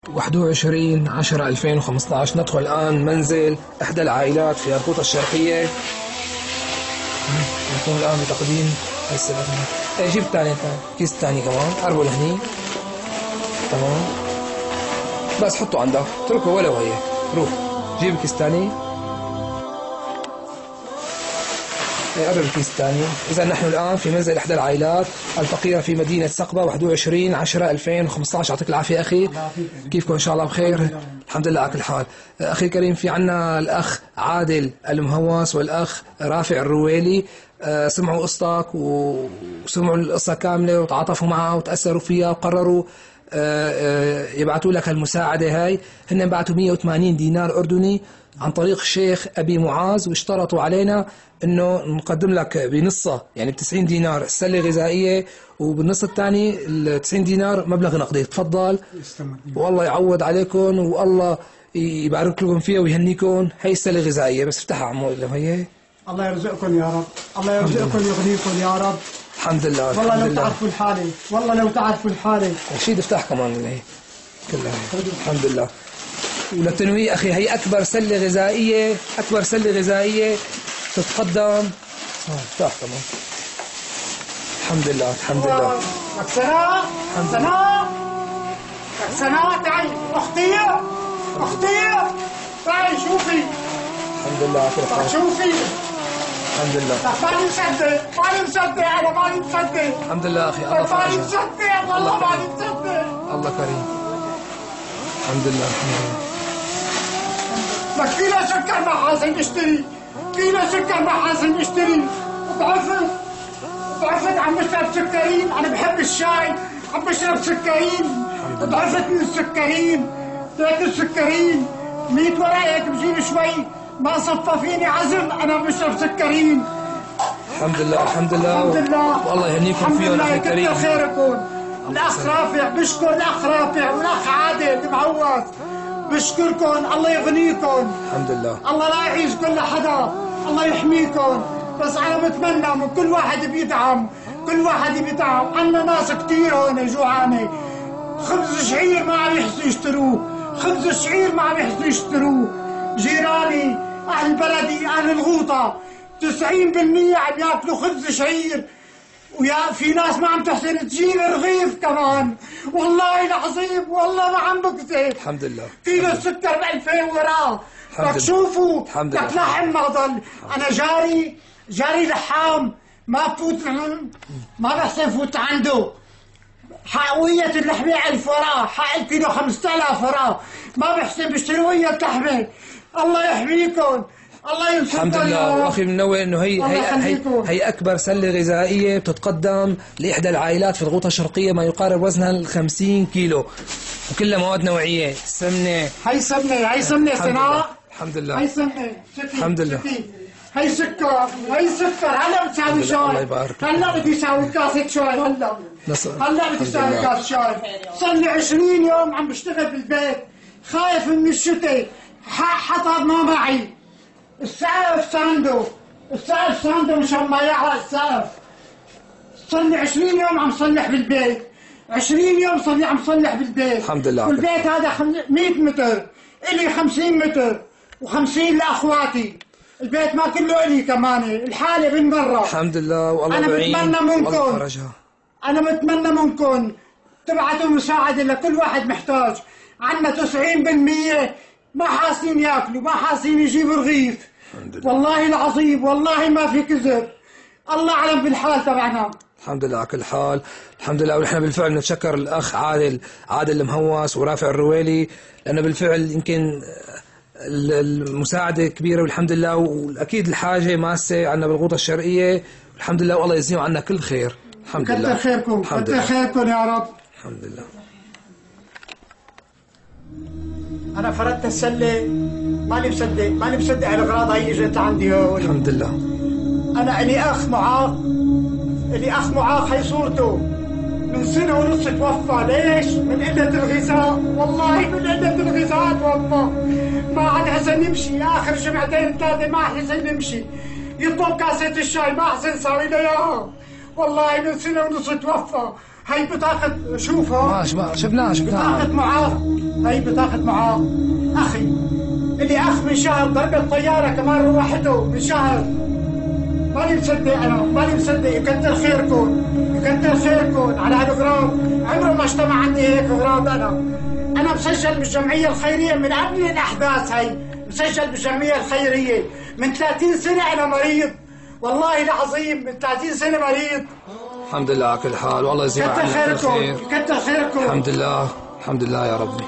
21/10/2015 ندخل الآن منزل إحدى العائلات في يرقوطة الشرقية. نقوم الآن بتقديم السلام. جيب الثاني كيس الثاني كمان قربوا لهني. تمام بس حطه عندك اتركه ولا وهي. روح جيب الكيس الثاني. قرب الكيس الثاني. إذا نحن الآن في منزل إحدى العائلات الفقيرة في مدينة سقبة 21/10/2015. يعطيك العافية أخي. كيفكم إن شاء الله بخير؟ الحمد لله على كل حال. أخي الكريم في عنا الأخ عادل المهوس والأخ رافع الرويلي. سمعوا قصتك وسمعوا القصة كاملة وتعاطفوا معها وتأثروا فيها وقرروا يبعثوا لك المساعدة هاي. هن بعثوا 180 دينار أردني عن طريق الشيخ أبي معاذ، واشترطوا علينا انه نقدم لك بنصها يعني ب90 دينار سله غذائيه، وبالنص الثاني ال90 دينار مبلغ نقدي. تفضل والله يعوض عليكم والله يبارك لكم فيها ويهنيكم. هي السله غذائيه بس افتحها عمو. هي الله يرزقكم يا رب، الله يرزقكم ويغنيكم يا رب. الحمد لله. والله لو تعرفوا الحاله، والله لو تعرفوا الحاله. رشيد افتح كمان من هي كلها. الحمد لله. وللتنويه اخي هي اكبر سله غذائيه، اكبر سله غذائيه تتقدم. افتح كمان. الحمد لله الحمد لله. سناء سناء سناء تعي اختي اختي تعي شوفي. الحمد لله على كل حال. شوفي الحمد لله. ماني مصدق ماني مصدق انا ماني مصدق. الحمد لله اخي. الله ماني مصدق والله ماني مصدق. الله كريم. الحمد لله الحمد لله. لك كيلو سكر ما حاسن اشتري، كيلو سكر ما حاسن اشتري. ضعفت عم بشرب سكرين. انا بحب الشاي عم بشرب سكرين. ضعفت من السكرين. تاكل سكرين 100 ورقه هيك بجيب شوي ما صفى فيني عزم. انا بشرب سكرين. الحمد لله الحمد لله الحمد لله. والله يهنيكم فيهم اخي كريم. كتر خيركم. الاخ رافع بشكر الاخ رافع والاخ عادل معوض بشكركم. الله يغنيكم. الحمد لله. الله لا يعيش كل حدا. الله يحميكم. بس انا بتمنى من كل واحد بيدعم، كل واحد بيدعم. عنا ناس كثير هون جوعانه. خبز شعير ما عم يحسوا يشتروه، خبز الشعير ما عم يحسوا يشتروه. جيراني اهل بلدي اهل الغوطه 90% عم ياكلوا خبز شعير، ويا في ناس ما عم تحسن تجيب رغيف كمان. والله العظيم والله ما عم بكذب. الحمد لله. كيلو السكر ب2000 وراه. بدك تشوفوا بدك لحم ما ضل. انا جاري لحام ما بفوت ما بحسن فوت عنده. حقوية اللحمة 1000 وراه، حق الكيلو 5000 وراه. ما بحسن بيشتروا ويا اللحمة. الله يحميكم. الله ينصركم. الحمد لله. واخي منوه انه هي اكبر سله غذائيه بتتقدم لاحدى العائلات في الغوطه الشرقيه، ما يقارب وزنها 50 كيلو، وكلها مواد نوعيه. السمنه هي سمنه سناء. الحمد لله. هي سمنه. الحمد لله. هي سكر هلا بتساوي شاي. الله يبارك. هلا بدي اساوي كاسه شاي. هلا بدي اساوي كاسه شاي. صار لي 20 يوم عم بشتغل بالبيت، خايف من الشتاء. حطب ما معي. السقف ساندو مشان ما يعرق السقف. صار لي 20 يوم عم صلح بالبيت، 20 يوم صار لي عم صلح بالبيت. الحمد لله. والبيت هذا 100 متر، إلي 50 متر و50 لاخواتي. البيت ما كله إلي كمان، الحالة بالمرة. الحمد لله. والله بعين. أنا بتمنى منكم تبعتوا مساعدة لكل واحد محتاج. عنا 90% ما حاسين ياكلوا، ما حاسين يجيبوا رغيف. والله العظيم والله ما في كذب. الله أعلم بالحال تبعنا. الحمد لله على كل حال. الحمد لله. ونحن بالفعل نتشكر الأخ عادل المهوس ورافع الرويلي، لأنه بالفعل يمكن المساعدة كبيرة والحمد لله، والأكيد الحاجة ماسة عنا بالغوطة الشرقية. والحمد لله والله يجزيهم عنا كل خير. الحمد لله. كتر خيركم. كتر خيركم يا رب. الحمد لله. أنا فردت السلة ماني مصدق الأغراض هي اجت عندي هون. الحمد لله. أنا إلي أخ معاق هي صورته من سنة ونص توفى. ليش؟ من قلة الغذاء. والله من قلة الغذاء توفى. ما عاد حسن يمشي. آخر جمعتين 3 ما حسن يمشي. يطلب كاسة الشاي ما حسن ساوي له إياها. والله من سنة ونص توفى. هي بطاقة شوفها. ما شفناها بطاقة معاق. هي بطاقة معاق أخي، اللي أخ من شهر ضرب الطيارة كمان روحته من شهر. ماني مصدق أنا، ماني مصدق. يكتر خيركم، يكتر خيركم على هالأغراض. عمره ما اجتمع عندي هيك أغراض. أنا مسجل بالجمعية الخيرية من قبل الأحداث. هي مسجل بالجمعية الخيرية من 30 سنة. أنا مريض والله العظيم، من 30 سنة مريض. الحمد لله على كل حال، والله يجزيك كتر خيركم، كتر خيركم. الحمد لله، الحمد لله يا ربي.